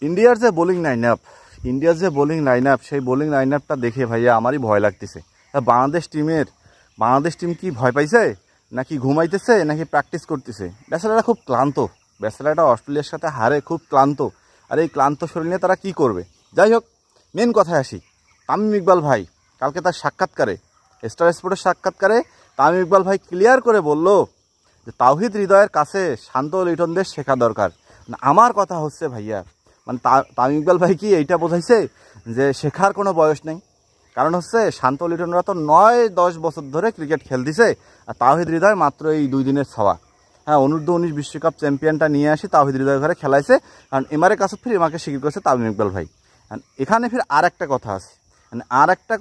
ইন্ডিয়ার যে bowling line up সেই বোলিং লাইন আপটা দেখে ভাইয়া আমারই ভয় লাগতেছে। বাংলাদেশ টিম কি ভয় পাইছে, নাকি ঘুমাইতেছে, নাকি প্র্যাকটিস করতেছে? বেচারাটা খুব ক্লান্ত, বেচারাটা অস্ট্রেলিয়ার সাথে হারে খুব ক্লান্ত। আর এই ক্লান্ত শরীর নিয়ে তারা কী করবে? যাই হোক, মেন কথায় আসি। তামিম ইকবাল ভাই কালকে তার সাক্ষাৎকারে, স্টার স্পোর্টের সাক্ষাৎকারে তামিম ইকবাল ভাই ক্লিয়ার করে বলল যে তাওহিদ হৃদয়ের কাছে শান্ত লিটনদের শেখা দরকার। আমার কথা হচ্ছে ভাইয়া, মানে তামিম ইকবাল ভাই কি এইটা বোঝাইছে যে শেখার কোনো বয়স নেই? কারণ হচ্ছে শান্ত লিটনরা তো 9-10 বছর ধরে ক্রিকেট খেলতেছে, আর তাওহিদ হৃদয় মাত্র এই 2 দিনের ছাওয়া। হ্যাঁ, অনূর্ধ্ব-19 বিশ্বকাপ চ্যাম্পিয়নটা নিয়ে আসি তাওহিদ হৃদয় ঘরে খেলাইছে, কারণ এমআরএ কাছে ফির এমাকে স্বীকৃত করেছে তামিম ইকবাল ভাই। এখানে ফির আর একটা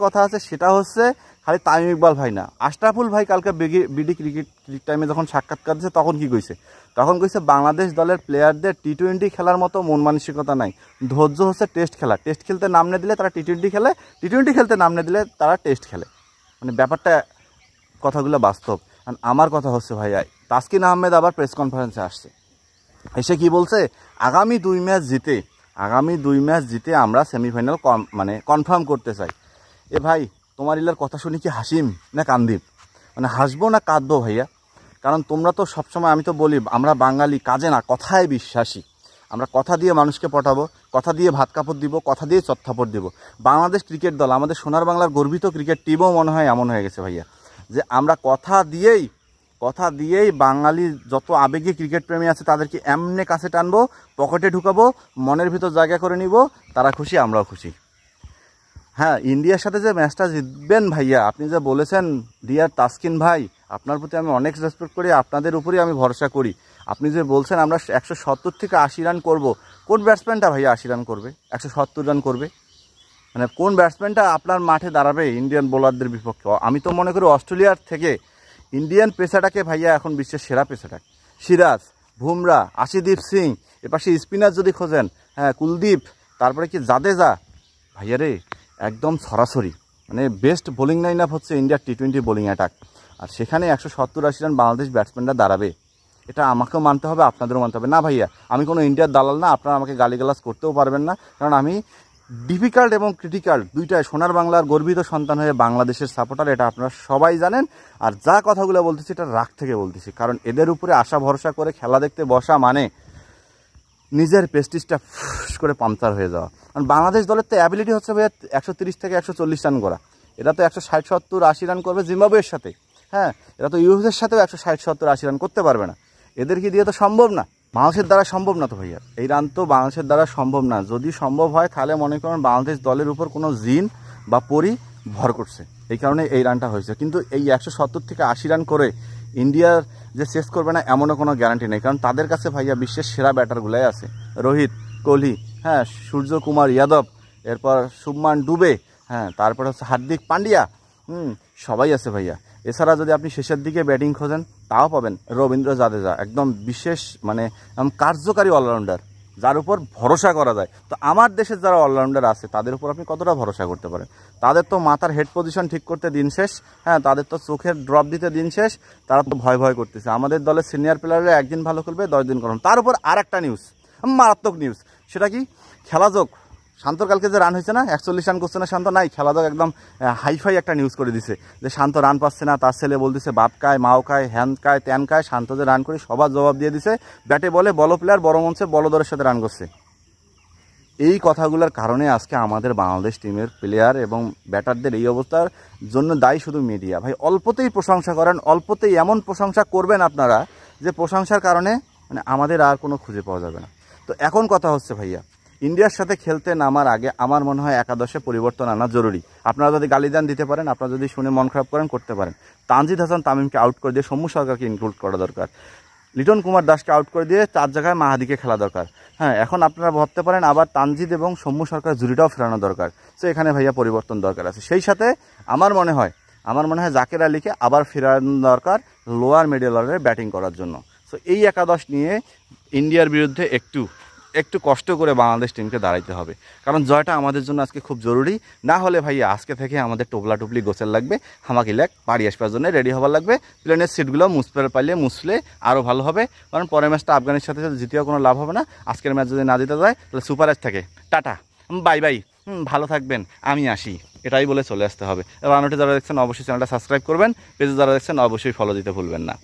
কথা আছে, সেটা হচ্ছে খালি তামিম ইকবাল ভাই না, আশরাফুল ভাই কালকে বিডি ক্রিকেট টাইমে যখন সাক্ষাৎকার দিয়েছে তখন কি কইছে? তখন কইছে বাংলাদেশ দলের প্লেয়ারদের টি-20 খেলার মতো মন মানসিকতা নাই, ধৈর্য হচ্ছে টেস্ট খেলা। টেস্ট খেলতে নাম না দিলে তারা টি-20 খেলে, টি-20 খেলতে নাম না দিলে তারা টেস্ট খেলে। মানে ব্যাপারটা, কথাগুলো বাস্তব। আর আমার কথা হচ্ছে ভাইয়া, তাসকিন আহমেদ আবার প্রেস কনফারেন্সে আসছে, এসে কি বলছে? আগামী 2 ম্যাচ জিতে আমরা সেমিফাইনাল কনফার্ম করতে চাই। এ ভাই, তোমার ইলার কথা শুনি কি হাসিম না কান্দিব? মানে হাসবো না কাঁদবো ভাইয়া? কারণ তোমরা তো সবসময়, আমি তো বলি আমরা বাঙালি কাজে না কথায় বিশ্বাসী। আমরা কথা দিয়ে মানুষকে পটাবো, কথা দিয়ে ভাত কাপড় দিব, কথা দিয়ে চত্থাপড় দিব। বাংলাদেশ ক্রিকেট দল, আমাদের সোনার বাংলার গর্বিত ক্রিকেট টিমও মনে হয় এমন হয়ে গেছে ভাইয়া, যে আমরা কথা দিয়েই বাঙালি যত আবেগী ক্রিকেট প্রেমী আছে তাদেরকে এমনি কাছে টানবো, পকেটে ঢুকাবো, মনের ভিতর জায়গা করে নিব, তারা খুশি আমরাও খুশি। হ্যাঁ, ইন্ডিয়ার সাথে যে ম্যাচটা জিতবেন ভাইয়া, আপনি যে বলেছেন ডিয়ার তাসকিন ভাই, আপনার প্রতি আমি অনেক রেসপেক্ট করি, আপনাদের উপরেই আমি ভরসা করি। আপনি যে বলছেন আমরা 170 থেকে 80 রান করব, কোন ব্যাটসম্যানটা ভাইয়া 80 রান করবে, 170 রান করবে? মানে কোন ব্যাটসম্যানটা আপনার মাঠে দাঁড়াবে ইন্ডিয়ান বোলারদের বিপক্ষে? আমি তো মনে করি অস্ট্রেলিয়ার থেকে ইন্ডিয়ান পেসাটাকে ভাইয়া এখন বিশ্বের সেরা পেসাটা। সিরাজ, বুমরা, আশিদীপ সিং, এপাশে স্পিনার যদি খোঁজেন, হ্যাঁ কুলদীপ, তারপরে কি জাদেজা, ভাইয়া রে একদম সরাসরি মানে বেস্ট বোলিং লাইন আপ হচ্ছে ইন্ডিয়ার টি-20 বোলিং অ্যাটাক। আর সেখানে 170-80 রান বাংলাদেশ ব্যাটসম্যানরা দাঁড়াবে, এটা আমাকেও মানতে হবে, আপনাদেরও মানতে হবে। না ভাইয়া, আমি কোনো ইন্ডিয়ার দালাল না, আপনারা আমাকে গালিগালাজ করতেও পারবেন না, কারণ আমি ডিফিকাল্ট এবং ক্রিটিক্যাল দুইটাই সোনার বাংলার গর্বিত সন্তান হয়ে বাংলাদেশের সাপোর্টার, এটা আপনারা সবাই জানেন। আর যা কথাগুলো বলতেছি এটা রাগ থেকে বলতেছি, কারণ এদের উপরে আশা ভরসা করে খেলা দেখতে বসা মানে নিজের প্রেস্টিজটা ফুস করে পাংচার হয়ে যাওয়া। কারণ বাংলাদেশ দলের তো অ্যাবিলিটি হচ্ছে ভাইয়া 130 থেকে 140 রান করা, এরা তো 160-70-80 রান করবে জিম্বাবুয়ের সাথে। হ্যাঁ, এরা তো ইউএসের সাথেও 160-70-80 রান করতে পারবে না, এদেরকে দিয়ে তো সম্ভব না, বাংলাদেশের দ্বারা সম্ভব না তো ভাইয়া। এই রান তো বাংলাদেশের দ্বারা সম্ভব না। যদি সম্ভব হয় তাহলে মনে করেন বাংলাদেশ দলের উপর কোনো জিন বা পরি ভর করছে, এই কারণে এই রানটা হয়েছে। কিন্তু এই 170 থেকে 80 রান করে ইন্ডিয়ার যে শেষ করবে না এমনও কোনো গ্যারান্টি নেই, কারণ তাদের কাছে ভাইয়া বিশ্বের সেরা ব্যাটারগুলাই আছে, রোহিত, কোহলি, হ্যাঁ সূর্যকুমার যাদব, এরপর শুভমান ডুবে, হ্যাঁ তারপর হচ্ছে হার্দিক পান্ডিয়া, সবাই আছে ভাইয়া। এছাড়া যদি আপনি শেষের দিকে ব্যাটিং খোঁজেন তাও পাবেন রবীন্দ্র জাদেজা, একদম বিশেষ মানে কার্যকারী অলরাউন্ডার যার উপর ভরসা করা যায়। তো আমার দেশের যারা অলরাউন্ডার আছে তাদের উপর আপনি কতটা ভরসা করতে পারেন? তাদের তো মাথার হেড পজিশন ঠিক করতে দিন শেষ, হ্যাঁ তাদের তো চোখের ড্রপ দিতে দিন শেষ, তারা তো ভয় করতেছে। আমাদের দলের সিনিয়র প্লেয়াররা একদিন ভালো খেলবে, 10 দিন করুন। তার উপর আর একটা নিউজ, মারাত্মক নিউজ, সেটা কি? খেলাযোগ শান্তর কালকে যে রান হয়েছে না, 41 রান করছে না শান্ত, নাই খেলাযোগ একদম হাইফাই একটা নিউজ করে দিছে যে শান্ত রান পাচ্ছে না, তার ছেলে বলতেছে বাপ কায় মাও কায় হ্যান কায় ত্যান কায়, শান্ত যে রান করি সবার জবাব দিয়ে দিছে, ব্যাটে বলে বলো প্লেয়ার, বড় মঞ্চে বলদরের সাথে রান করছে। এই কথাগুলোর কারণে আজকে আমাদের বাংলাদেশ টিমের প্লেয়ার এবং ব্যাটারদের এই অবস্থার জন্য দায়ী শুধু মিডিয়া। ভাই অল্পতেই প্রশংসা করেন, অল্পতেই এমন প্রশংসা করবেন আপনারা যে প্রশংসার কারণে মানে আমাদের আর কোনো খুঁজে পাওয়া যাবে না। তো এখন কথা হচ্ছে ভাইয়া, ইন্ডিয়ার সাথে খেলতে নামার আগে আমার মনে হয় একাদশে পরিবর্তন আনা জরুরি। আপনারা যদি গালিদান দিতে পারেন, আপনারা যদি শুনে মন খারাপ করেন করতে পারেন। তানজিদ হাসান তামিমকে আউট করে দিয়ে সৌম্য সরকারকে ইনক্লুড করা দরকার, লিটন কুমার দাসকে আউট করে দিয়ে 4 জায়গায় মাহাদিকে খেলা দরকার। হ্যাঁ, এখন আপনারা ভাবতে পারেন আবার তানজিদ এবং সৌম্য সরকার জুড়িটাও ফেরানো দরকার। তো এখানে ভাইয়া পরিবর্তন দরকার আছে। সেই সাথে আমার মনে হয় জাকের আলীকে আবার ফেরানো দরকার লোয়ার মিডল অর্ডারে ব্যাটিং করার জন্য। সো এই একাদশ নিয়ে ইন্ডিয়ার বিরুদ্ধে একটু একটু কষ্ট করে বাংলাদেশ টিমকে দাঁড়াইতে হবে, কারণ জয়টা আমাদের জন্য আজকে খুব জরুরি। না হলে ভাইয়া আজকে থেকে আমাদের টোপলা টুপলি গোছের লাগবে, হামাকিলাক বাড়ি আসবার জন্য রেডি হবার লাগবে। প্লেনের সিটগুলো মুছলে আরও ভালো হবে, কারণ পরের ম্যাচটা আফগানের সাথে জিতেও কোনো লাভ হবে না। আজকের ম্যাচ যদি না জিতে যায় তাহলে সুপার এজ থাকে টাটা বাই বাই, ভালো থাকবেন, আমি আসি, এটাই বলে চলে আসতে হবে। রানোটে যারা দেখছেন অবশ্যই চ্যানেলটা সাবস্ক্রাইব করবেন, পেজে যারা দেখছেন অবশ্যই ফলো দিতে ভুলবেন না।